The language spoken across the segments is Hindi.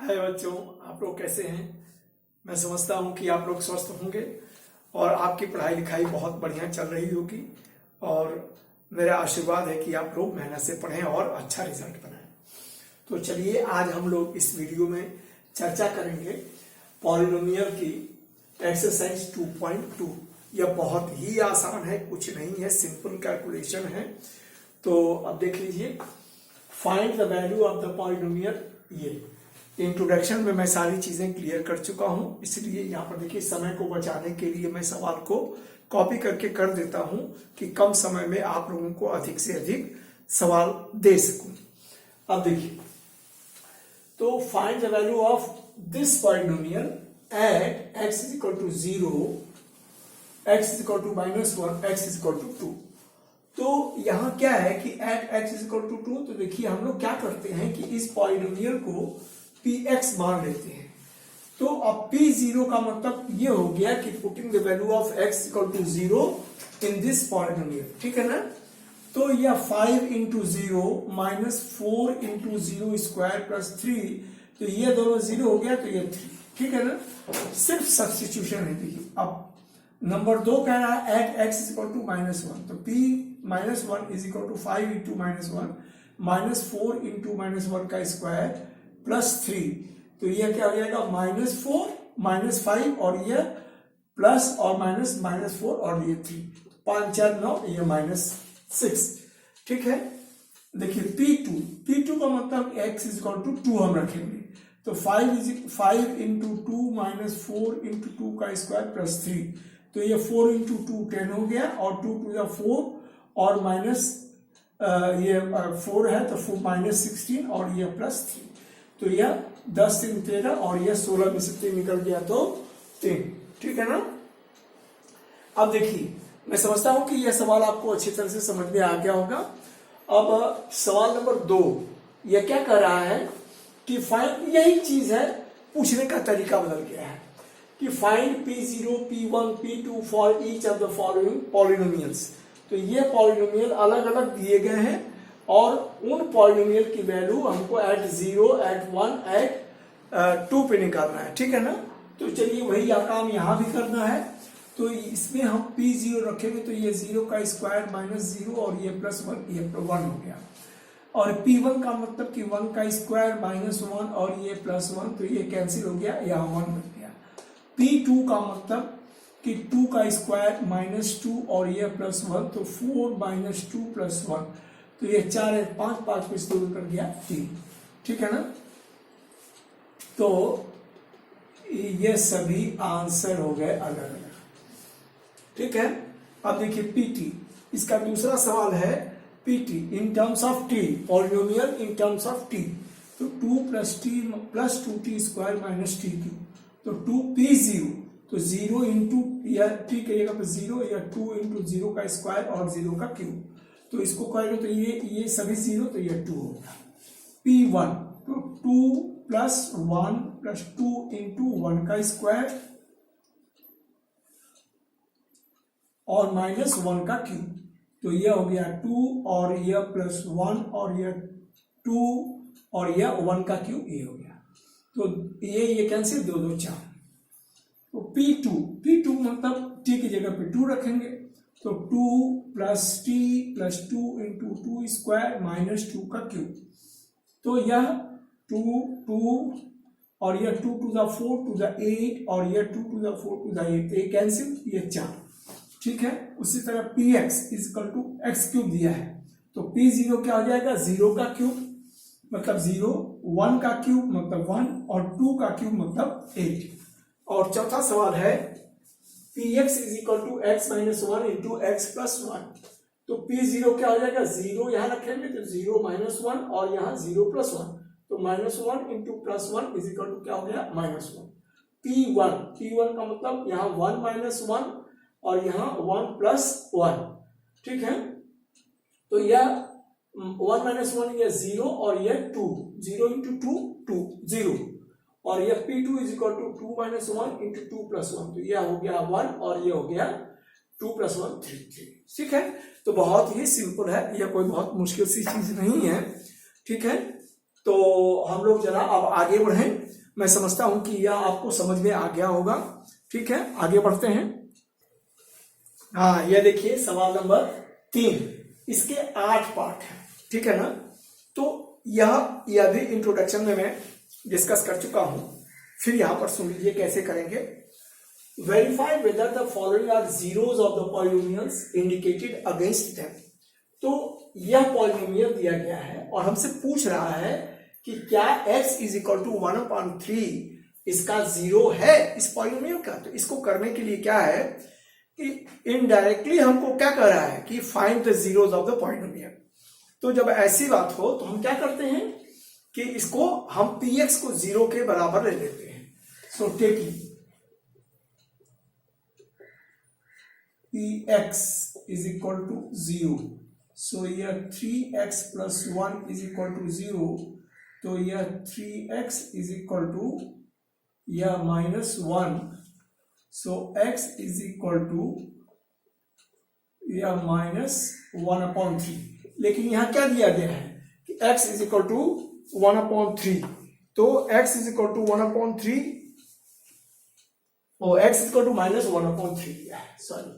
हाय बच्चों, आप लोग कैसे हैं। मैं समझता हूं कि आप लोग स्वस्थ होंगे और आपकी पढ़ाई लिखाई बहुत बढ़िया चल रही होगी और मेरा आशीर्वाद है कि आप लोग मेहनत से पढ़ें और अच्छा रिजल्ट बनाएं। तो चलिए आज हम लोग इस वीडियो में चर्चा करेंगे पॉलिनोमियल की एक्सरसाइज 2.2। यह बहुत ही आसान है, कुछ नहीं है, सिंपल कैलकुलेशन है। तो अब देख लीजिए, find the value of the polynomial. ये इंट्रोडक्शन में मैं सारी चीजें क्लियर कर चुका हूं, इसलिए यहाँ पर देखिए समय को बचाने के लिए मैं सवाल को कॉपी करके कर देता हूं कि कम समय में आप लोगों को अधिक से अधिक सवाल दे सकूं। अब देखिए, तो find the value of this polynomial at x is equal to 0, x is equal to -1, x is equal to 2। तो यहां क्या है कि at x is equal to 2, तो देखिए हम लोग क्या करते हैं कि इस पॉलिनोमियल को px मान लेते हैं। तो अब p0 का मतलब ये हो गया कि putting the value of x equal to 0 in this polynomial, ठीक है ना। तो यह 5 into 0 minus 4 into 0 square plus 3, तो ये दोनों 0 हो गया, तो ये 3, ठीक है ना। सिर्फ सब्स्टिट्यूशन है। देखिए अब नंबर 2 कह रहा है at x is equal to -1, तो p -1 is equal to 5 into -1 minus 4 into -1 का स्क्वायर प्लस 3, तो यह क्या हो जाएगा -4 -5 और ये प्लस और माइनस -4 और ये 3, 5 4 9, ये -6, ठीक है। देखिए P2 का मतलब x इज इक्वल टू 2 हम रखेंगे, तो 5 इंटू 2 माइनस 4 इंटू 2 का स्क्वायर प्लस 3, तो ये 4 इंटू 2 10 हो गया और 2 टू या 4 और माइनस ये 4 है तो -16 और ये प्लस 3, तो यह 10 3 13 और यह 16 में से 3 निकल गया तो 3, ठीक है ना। अब देखिए, मैं समझता हूं कि यह सवाल आपको अच्छी तरह से समझ में आ गया होगा। अब सवाल नंबर 2 यह क्या कर रहा है कि फाइंड, यही चीज है, पूछने का तरीका बदल गया है कि find P0 P1 P2 for each of the following polynomials. तो ये पॉलिनोमियल अलग अलग दिए गए हैं और उन पॉलिनोमियल की वैल्यू हमको एट 0, एट 1, एट 2 पे निकालना है, ठीक है ना। तो चलिए वही काम यहां भी करना है। तो इसमें हम P0 रखेंगे, तो ये 0 का स्क्वायर -0 और ये +1, ये 1 हो गया। और P1 का मतलब कि 1 का स्क्वायर -1 और ये +1, तो ये कैंसिल हो गया, यहाँ 1 बन गया। P2 का मतलब कि 2 का स्क्वायर -2 और ये +1, तो 4 -2 + 1, तो ये 4 है, 5 में से 2 कर गया 3, ठीक है ना। तो ये सभी आंसर हो गए अलग अलग, ठीक है। अब देखिए PT, इसका दूसरा सवाल है PT in terms of t, polynomial in terms of t। तो 2 + t + 2t स्क्वायर -t3, तो 2P0, तो 0 इंटू या t कहिएगा तो 0 या 2 इंटू 0 का स्क्वायर और 0 का क्यूब, तो इसको कहेंगे तो ये सभी 0, तो ये 2 होगा। P1, तो 2 + 1 + 2 इंटू 1 का स्क्वायर और -1 का क्यूब, तो ये हो गया 2 और ये +1 और ये 2 और ये 1 का क्यूब, ये हो गया। तो ये कैंसिल, 2 2 4। तो P2 मतलब t की जगह पे 2 रखेंगे, तो 2 + t + 2 इंटू 2 स्क्वायर -2 का क्यूब, तो यह 2 और यह 2 to the 4 to the 8 और यह 2 to the 4 to the 8, ये कैंसिल, ये 4, ठीक है। उसी तरह Px is equal to x³ दिया है, तो P0 क्या हो जाएगा, 0 का क्यूब मतलब 0, 1 का क्यूब मतलब 1 और 2 का क्यूब मतलब 8। और चौथा सवाल है Px is equal to x - 1 into x + 1, तो P0 क्या हो जाएगा, 0 यहां रखेंगे तो 0 -1 और यहाँ 0 + 1, तो -1 इंटू +1 इज इक्वल टू क्या हो गया, -1। P1 का मतलब यहाँ 1 - 1 और यहाँ 1 + 1, ठीक है। तो यह 1 - 1 यह 0 और यह 2, 0 इंटू 2 0, और यह P2 is equal to 2 - 1 into 2 + 1, तो यह हो गया 1 और यह हो गया 2 + 1 3, ठीक है। तो बहुत ही सिंपल है, यह कोई बहुत मुश्किल सी चीज नहीं है, ठीक है। तो हम लोग जरा अब आगे बढ़ें। मैं समझता हूं कि यह आपको समझ में आ गया होगा। ठीक है, आगे बढ़ते हैं। हाँ, यह देखिए सवाल नंबर 3, इसके 8 पार्ट हैं। ठीक है ना। तो यह भी इंट्रोडक्शन में मैं डिस्कस कर चुका हूं, फिर यहां पर सुन लीजिए कैसे करेंगे। Verify whether the following are zeros of the polynomials indicated against them. तो यह पॉलिनोमियल दिया गया है और हमसे पूछ रहा है कि क्या x इज इक्वल टू 1/3 इसका जीरो है, इस पॉलिनोमियल का। तो इसको करने के लिए क्या है कि इनडायरेक्टली हमको क्या कर रहा है कि find the zeros of the polynomial. तो जब ऐसी बात हो तो हम क्या करते हैं कि इसको हम px को 0 के बराबर ले लेते हैं। So taking px is equal to 0, so यह 3x plus 1 is equal to 0, तो यह 3x इज इक्वल टू यह -1, so x is equal to यह -1/3। लेकिन यहां क्या दिया गया है कि x इज इक्वल टू 1/3, तो x इज इक्वल टू 1/3 और x is equal to -1/3, sorry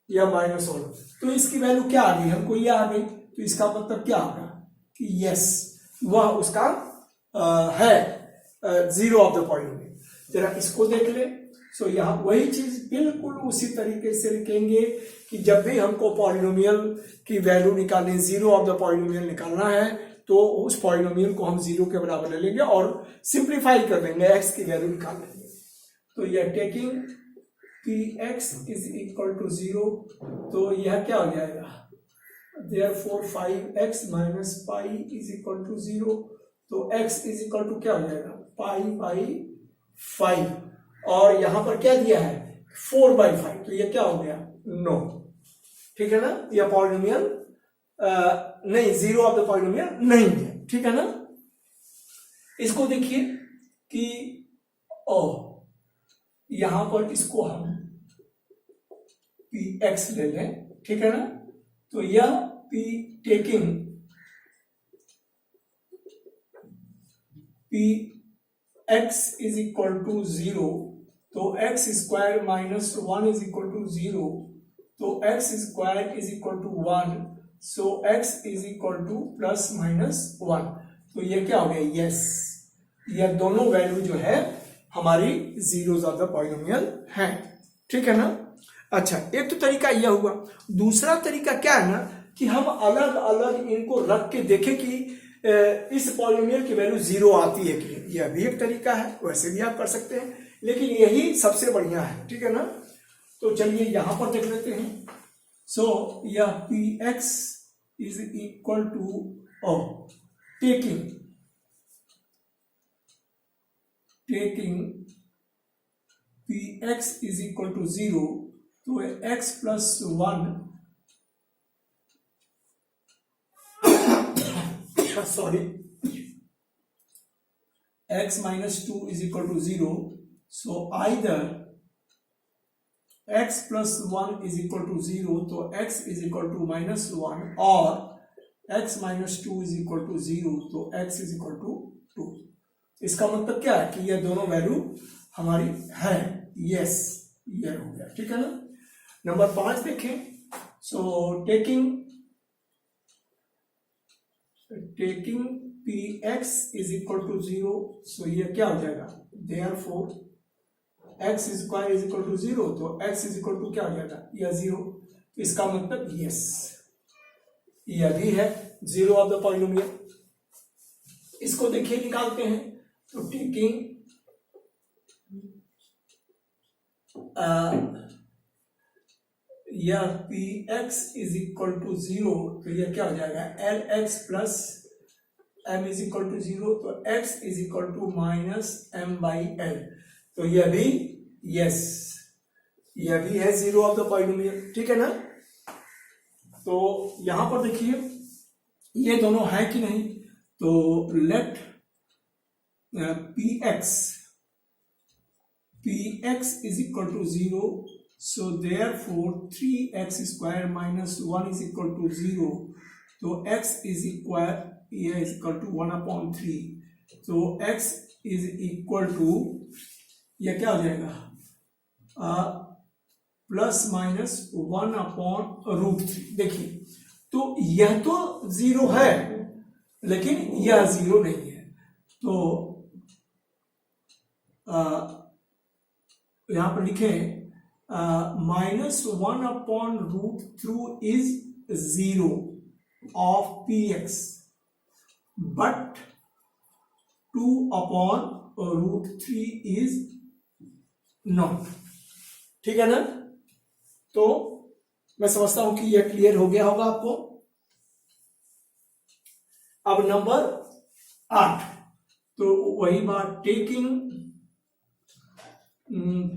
या -1। तो इसकी वैल्यू क्या आ गई, हमको ये आ गई। तो इसका मतलब क्या होगा कि यस, वह उसका है जीरो ऑफ द पॉलिनोमियल। जरा इसको देख ले। सो यहां वही चीज बिल्कुल उसी तरीके से लिखेंगे कि जब भी हमको पॉलिनोमियल की वैल्यू निकालनी, जीरो ऑफ द पॉलिनोमियल निकालना है, तो उस पॉलिनोमियल को हम 0 के बराबर ले लेंगे और सिंप्लीफाई कर देंगे, x की वैल्यू निकाल लेंगे। तो यह taking px is equal to 0, तो यह क्या हो जाएगा, therefore 5x minus pi is equal to 0, तो x is equal to क्या हो जाएगा, pi/5, और यहां पर क्या दिया है 4/5, तो ये क्या हो गया 9। ठीक है ना, यह पॉलिनोमियल नहीं, जीरो ऑफ द पॉलिनोमियल नहीं है। ठीक है ना। इसको देखिए कि यहां पर इसको हम px ले लें। ठीक है ना। तो यह p taking px is equal to 0, तो x square -1 is equal to 0, तो x square is equal to 1, so x is equal to +-1। तो ये क्या हो गया, यस, ये दोनों वैल्यू जो है हमारी जीरोज ऑफ द पॉलिनोमियल हैं। ठीक है ना। अच्छा, एक तो तरीका यह हुआ। दूसरा तरीका क्या है ना कि हम अलग अलग इनको रख के देखें कि इस पॉलिनोमियल की वैल्यू 0 आती है कि, यह भी एक तरीका है, वैसे भी आप कर सकते हैं, लेकिन यही सबसे बढ़िया है। ठीक है ना। तो चलिए यहां पर देख लेते हैं। सो यह px is equal to taking px is equal to 0, तो x plus 1 sorry x -2 is equal to 0, so either x plus 1 is equal to 0, तो x इज इक्वल टू -1, और x -2 इज इक्वल टू 0, तो x इज इक्वल टू 2। इसका मतलब क्या है कि ये दोनों वैल्यू हमारी है। यस, ये हो गया। ठीक है ना। नंबर 5 देखें। So taking px is equal to 0, so ये क्या हो जाएगा, therefore x square is equal to 0, तो x इज इक्वल टू क्या हो जाएगा, यह 0। इसका मतलब यस, यह भी है जीरो ऑफ द पॉलिनोमियल। इसको देखिए निकालते हैं। तो टेकिंग यह px इज इक्वल टू 0, तो यह क्या हो जाएगा, lx plus m is equal to 0, तो x is equal to -m/l, तो यह भी यस, यह भी है जीरो ऑफ द पॉलिनोमियल। ठीक है ना। तो यहां पर देखिए ये दोनों है कि नहीं, तो late px is equal to 0, so therefore 3x square minus 1 is equal to 0, तो x is ये इज इक्वल टू 1/3, तो x इज इक्वल टू, यह क्या हो जाएगा, प्लस माइनस 1/√3। देखिए, तो यह तो 0 है लेकिन यह 0 नहीं है, तो यहां पर लिखें -1/√2 is 0 of px, but 2/√3 is not। ठीक है ना? तो मैं समझता हूं कि यह क्लियर हो गया होगा आपको। अब नंबर 8, तो वही बात, taking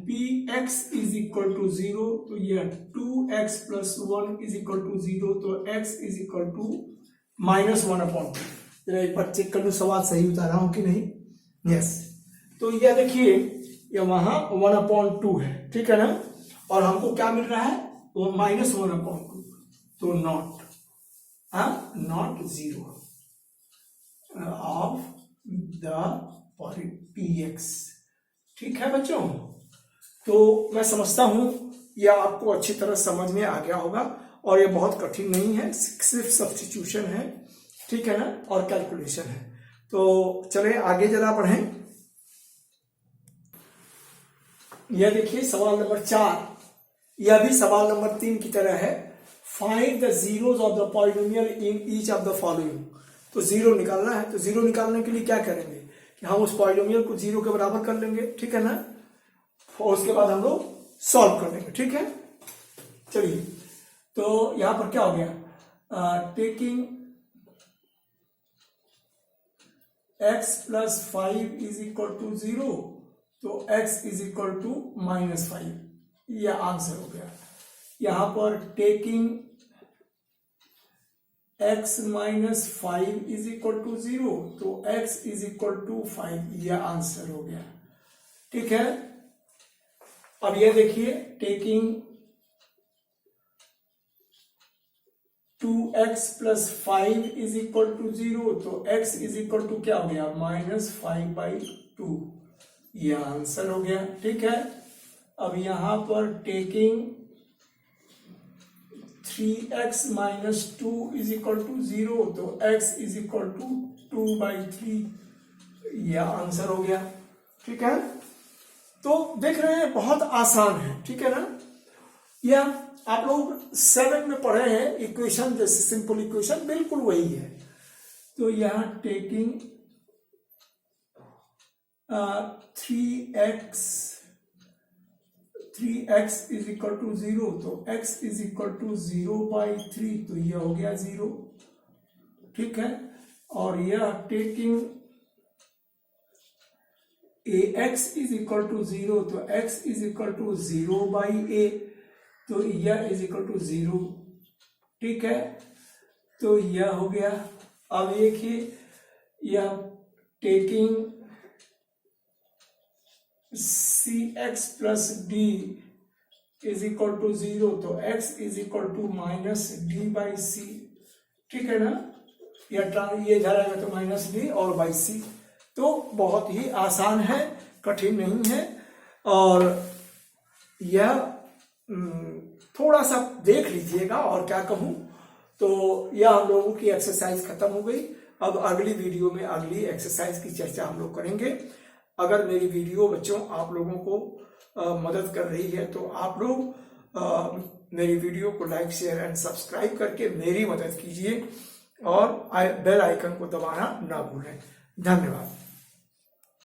px is equal to 0, तो यह 2x + 1 इज इक्वल टू 0, तो x इज इक्वल टू -1/2। जरा एक बार चेक कर लो सवाल सही उतारा हूं कि नहीं। यस, तो यह देखिए, यह वहां 1/2 है, ठीक है ना, और हमको क्या मिल रहा है, वो -1/2, तो नॉट 0 ऑफ द px। ठीक है बच्चों, तो मैं समझता हूं यह आपको अच्छी तरह समझ में आ गया होगा, और यह बहुत कठिन नहीं है, सिर्फ सब्स्टिट्यूशन है, ठीक है ना, और कैलकुलेशन है। तो चले आगे जरा बढ़ें। यह देखिए सवाल नंबर 4, यह भी सवाल नंबर 3 की तरह है। Find the zeros of the polynomial in each of the following. तो जीरो निकालना है, तो जीरो निकालने के लिए क्या करेंगे कि हम उस पॉलिनोमियल को 0 के बराबर कर लेंगे, ठीक है ना, और उसके बाद हम लोग सॉल्व कर लेंगे, ठीक है। चलिए, तो यहां पर क्या हो गया, taking x + 5 is equal to 0, तो x इज इक्वल टू -5, यह आंसर हो गया। यहां पर taking x - 5 is equal to 0, तो x इज इक्वल टू 5, यह आंसर हो गया, ठीक है। अब ये देखिए, taking 2x + 5 is equal to 0, तो x इज इक्वल टू क्या हो गया, -5/2, यह आंसर हो गया, ठीक है। अब यहां पर taking 3x - 2 is equal to 0, तो x इज इक्वल टू 2/3, यह आंसर हो गया, ठीक है। तो देख रहे हैं बहुत आसान है, ठीक है ना। यह आप लोग 7 में पढ़े हैं इक्वेशन, जैसे सिंपल इक्वेशन बिल्कुल वही है। तो यहां taking 3x is equal to 0, तो x इज इक्वल टू 0/3, तो यह हो गया 0, ठीक है। और यह taking ax is equal to 0, तो x is equal to 0/a, तो यह इज इक्वल टू 0, ठीक है। तो यह हो गया। अब देखिए, यह taking cx + d is equal to 0, तो x is equal to -d/c, ठीक है ना। ये जा रहेगा तो -d और /c, तो बहुत ही आसान है, कठिन नहीं है। और यह थोड़ा सा देख लीजिएगा, और क्या कहूं, तो यह हम लोगों की एक्सरसाइज खत्म हो गई। अब अगली वीडियो में अगली एक्सरसाइज की चर्चा हम लोग करेंगे। अगर मेरी वीडियो बच्चों आप लोगों को मदद कर रही है, तो आप लोग मेरी वीडियो को लाइक, शेयर एंड सब्सक्राइब करके मेरी मदद कीजिए, और बेल आइकन को दबाना ना भूलें। धन्यवाद।